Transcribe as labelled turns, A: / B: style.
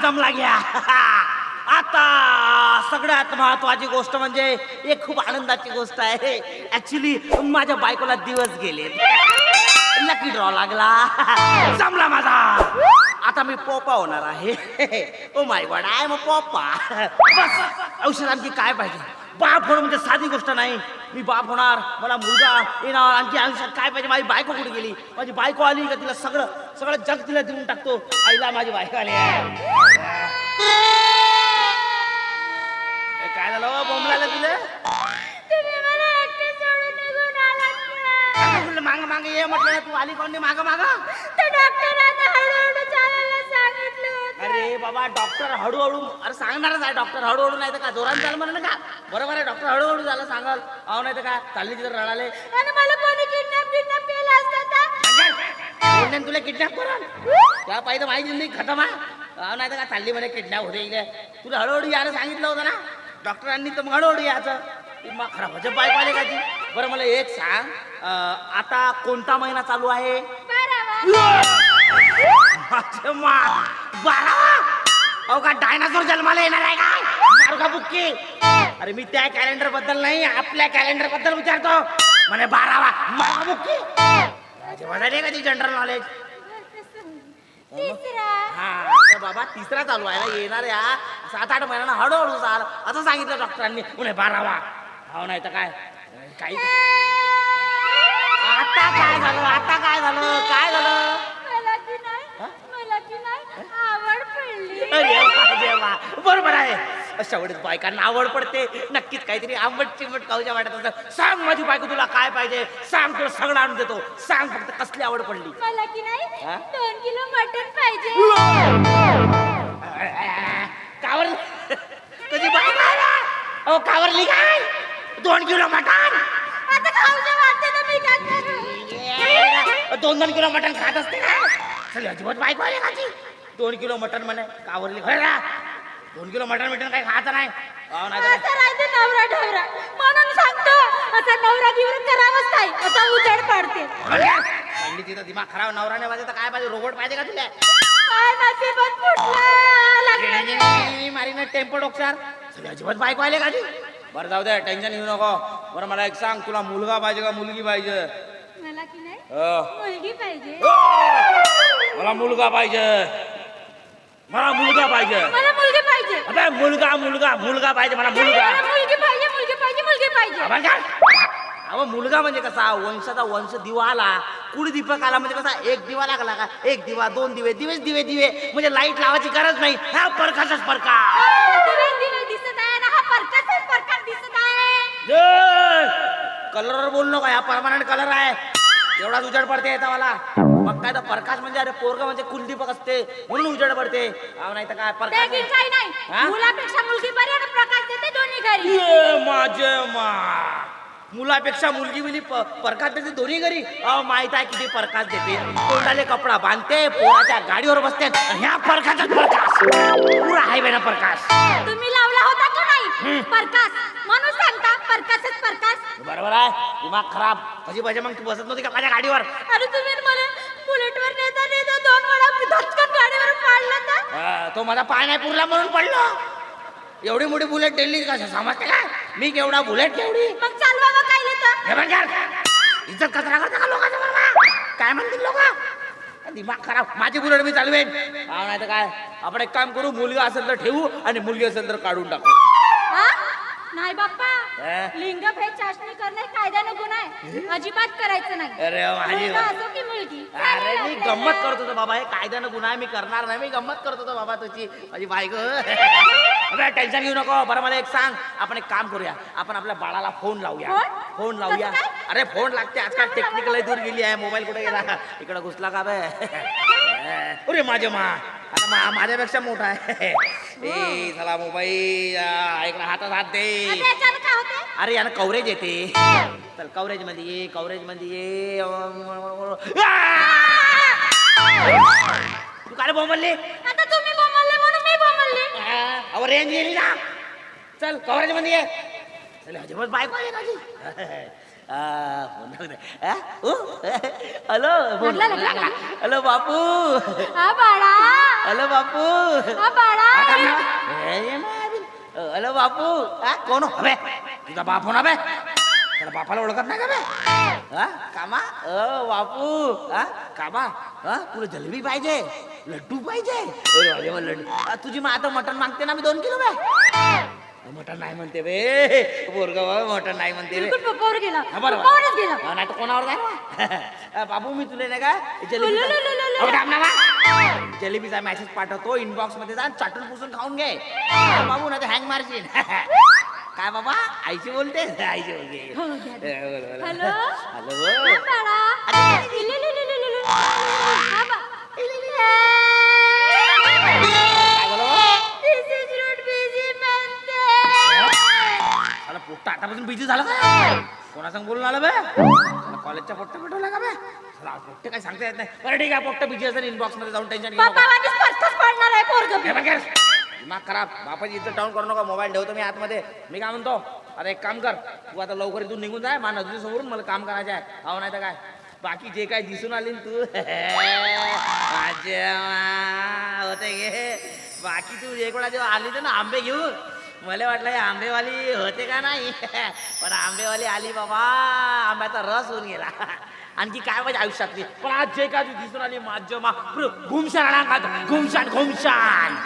A: जमला घ्या. आता सगळ्यात महत्वाची गोष्ट म्हणजे एक खूप आनंदाची गोष्ट आहे. ऍक्च्युली माझ्या बायकोला दिवस गेले, लकी ड्रॉ लागला, जमला माझा. आता मी पोपा होणार आहे. Oh my God, I am a पोपा. बस औषध आणखी काय पाहिजे? बाप होणं म्हणजे साधी गोष्ट नाही. मी बाप होणार, मला मुलगा येणार, आणखी आयुष्यात काय पाहिजे? माझी बायको कुठे गेली? माझी बायको आली का तिला सगळं सगळं जग तिला देऊन टाकतो. आईला माझी बायको आली. काय झालं बोंबलाला तुला? माग माग ये म्हटलं, तू आली कोण? माग माग. अरे बाबा, डॉक्टर हळूहळू, अरे सांगणारच आहे डॉक्टर हळूहळू, नाही तर का जोरात झालं म्हणा का? बरोबर आहे, डॉक्टर हळूहळू झालं सांगाल. अहो नाही तर काय चालली तिथे रडाले. तुला किडनॅप करा त्या पाहिजे, माझी जिंदगी खतम आहे. अहो नाही तर काय चालली म्हणे किडनॅप होते. तुला हळूहळू यायला सांगितलं होतं ना डॉक्टरांनी, तर मग हळूहळू यायचं. मग खराब म्हणजे बायको आले का ती? बरं मला एक सांग, आता कोणता महिना चालू आहे? 12वा. अहो का डायनासोर जन्माला येणार आहे काय? मारू का बुक्की? अरे मी त्या कॅलेंडर बद्दल नाही, आपल्या कॅलेंडर बद्दल विचारतो. म्हणे 12वा. मारू का बुक्की? झाली का ती जनरल नॉलेज? हा तर बाबा तिसरा चालू आहे ना, येणार या 7-8 महिन्यानं हळूहळू चाल असं सांगितलं डॉक्टरांनी. म्हणे 12वा. हो नाही तर काय काही. आता काय झालं? आता काय झालं? काय झालं? बरोबर आहे, अशा वेळेस बायकांना आवड पडते. नक्कीच काहीतरी आंबट चिंबट खाऊच्या वाटत असतं. सांग माझी बायको तुला काय पाहिजे? सांग, तुला सगळं आणून देतो. सांग फक्त कसली आवड पडली?
B: मला की नाही 2 किलो मटण पाहिजे.
A: कावर तुझी बायको? अहो कावरली काय? 2 किलो मटण?
B: आता खाऊच्या वाटते तर मी काय करू?
A: 2 किलो मटण खात असते ना. चल अजिबात बायको आली का? 2 किलो मटण म्हणे कावरली. 2 किलो मटण काही खायचं नाही.
B: नवरा ढवरा म्हणून सांगतो, असा नवरा गिवरा करावंच नाही, असा उजेड पडते.
A: पंडित तिथं दिमाग खराब. नवराने पाहिजे तर काय पाहिजे? रोबोट पाहिजे का तुला?
B: काय नशीबच फुटलं.
A: मारीन टेम्पो डॉक्टर. चल अजिबात बायको आले का? बरं जाऊ दे, टेन्शन घेऊ नको. बरं मला एक सांग, तुला मुलगा पाहिजे का मुलगी पाहिजे?
B: मला की नाही मुलगी पाहिजे.
A: मला मुलगा पाहिजे. मला मुलगा पाहिजे.
B: मला मुलगी पाहिजे.
A: अबे मुलगा मुलगा मुलगा पाहिजे मला. मुलगा
B: मुलगी पाहिजे. मुलगी पाहिजे. मुलगी पाहिजे.
A: अहो मुलगा म्हणजे कसा? वंशाचा वंश दिवा आला, कुडी दीपक आला म्हणजे कसा? एक दिवा लागला का? एक दिवा, 2 दिवे, दिवेच दिवे दिवे, म्हणजे लाईट लावायची गरज नाही. हा प्रकाशच प्रकाश.
B: दिसत आहे ना, हा प्रकाशच प्रकाश दिसत आहे.
A: कलरवर बोल नको, हा परमानंट कलर आहे. एवढाच उजेड पडते येता मला. मग काय तर प्रकाश म्हणजे? अरे पोरगा म्हणजे कुलदीपक असते म्हणून उजेड पडते. नाही तर काय प्रकाश
B: काही नाही. मुलापेक्षा मुलगी बरी आणि प्रकाश देते दोन्ही घरी.
A: माझे मा, मुलापेक्षा मुलगी बिली प्रकाश देते दोन्ही घरी. अहो माहित आहे किती प्रकाश देते? तोंडाले कपडा बांधते, पोराच्या गाडीवर बसते, ह्या प्रकाशच प्रकाश. पुरा हायवे ना प्रकाश.
B: तुम्ही लावला होता की नाही प्रकाश? म्हणून सांगता प्रकाशच प्रकाश.
A: बरोबर आहे, दिमाग खराब. कशी पाहिजे मग? तू बसत नव्हती का माझ्या गाडीवर?
B: अरे तुम्ही मला बुलेटवर नेता नेता 2 वेळा धचकन गाडीवर पाडलं तर.
A: तो माझा पाय नाही पुरला म्हणून पडलो. एवढी मोठी बुलेट दिल्ली का समजते का? मी केवढा बुलेट केवढी.
B: मग चालवा मग काय येतं?
A: इज्जत कचरा करता का लोकांच्या बरोबर? काय म्हणतील लोक? दिमाग खराब. माझी बुलेट मी चालवेन. नाही तर काय, आपण एक काम करू, मुलगा असेल तर ठेवू आणि मुलगी असेल तर काढून टाकू.
B: नाही बाप्पा, लिंगभेद चाचणी करणे कायद्यानं गुन्हा आहे. अजिबात करायचं नाही.
A: अरे माझी
B: असो की मुलगी.
A: अरे मी गंमत करत होतो बाबा. हे कायद्यानं गुन्हा आहे, मी करणार नाही. मी गंमत करत होतो बाबा तुझी. माझी बायको. अरे टेन्शन घेऊ नको. बरं मला एक सांग, आपण एक काम करूया, आपण आपल्या बाळाला फोन लावूया. फोन लावूया. अरे फोन लागते आजकाल. टेक्निकल दूर गेली आहे. मोबाईल कुठे गेला? इकडे घुसला का बे? अरे माझे मा, आता माझ्यापेक्षा मोठा आहे. ए चला मोबाईल इकडे हातात हात दे. अरे यानं कव्हरेज येते. चल कव्हरेज मध्ये ये, कव्हरेज मध्ये ये. तू काय बोंबलली?
B: आता तुम्ही बोंबलले म्हणून मी बोंबलली.
A: अहो रेंज गेली ना. चल कव्हरेज मध्ये ये. चल अजिबात बायको आहे माझी. हॅलो. हॅलो बापू.
B: हा बाळा.
A: हॅलो बापू
B: हा बाळा
A: हॅलो बापू हा कोण हवे तुझा बाप होणार बे त्याला बापाला ओळखत नाही का बे हा कामा बापू हा कामा हा तुला जलेबी पाहिजे लड्डू पाहिजे अरे वा, लड्डू तुझी मग आता मटण मागते ना मी 2 किलो बे मटण नाही म्हणते बे पोरगा बाबा मटण नाही म्हणते बे
B: बिलकुल पप्पावर गेला
A: हा, बरोबर.
B: पप्पावरच गेला
A: हा, नाही तर कोणावर काय बाबू मी तुला नाही का
B: लुलुलुलुलु.
A: अहो, थांब ना बा. जलेबीचा मेसेज पाठवतो इनबॉक्स मध्ये जा चाटून पुसून खाऊन घे हा, बाबू नाही तर हँग मारशील काय बाबा आईची बोलते आईची बोलते
B: हो, घ्या.
A: हॅलो
B: हॅलो
A: हॅलो
B: हा बाळा लुलुलुलुलु. हा बा.
A: काय बोलो
B: This is not busy म्हणते.
A: मला पोट्ट आतापासून बिझी झालं का कोणासंग बोलून आलं बे मला कॉलेजच्या पोट्ट पेटवला का बे चला पोट्ट काय सांगता येत नाही बरं ठीक आहे पोट्ट बिझी असेल इनबॉक्स मध्ये जाऊन टेन्शन घेऊ
B: पप्पा
A: नका
B: माझी स्पर्शच पडणार आहे पोरगं.
A: हे बघ यार, दिमाग खराब बापाची इज्जत डाऊन करू नका मोबाईल ठेवतो मी आतमध्ये मी काय म्हणतो अरे एक काम कर तू आता लवकर इथून निघून जाय माझ्या नजरे समोरून मला काम करायचं आहे हो नाही तर काय बाकी जे काय दिसून आली ना तू माझ्या होते गे बाकी तू एक वेळा जेव्हा आली तर ना आंबे घेऊन मला वाटलं हे आंबेवाली होते का नाही पण आंबेवाली आली बाबा आंब्याचा रस होऊन गेला आणखी काय माझ्या आयुष्यातली पण आज जे काय तू दिसून आली माझ्या घुमशान घुमशान घुमशान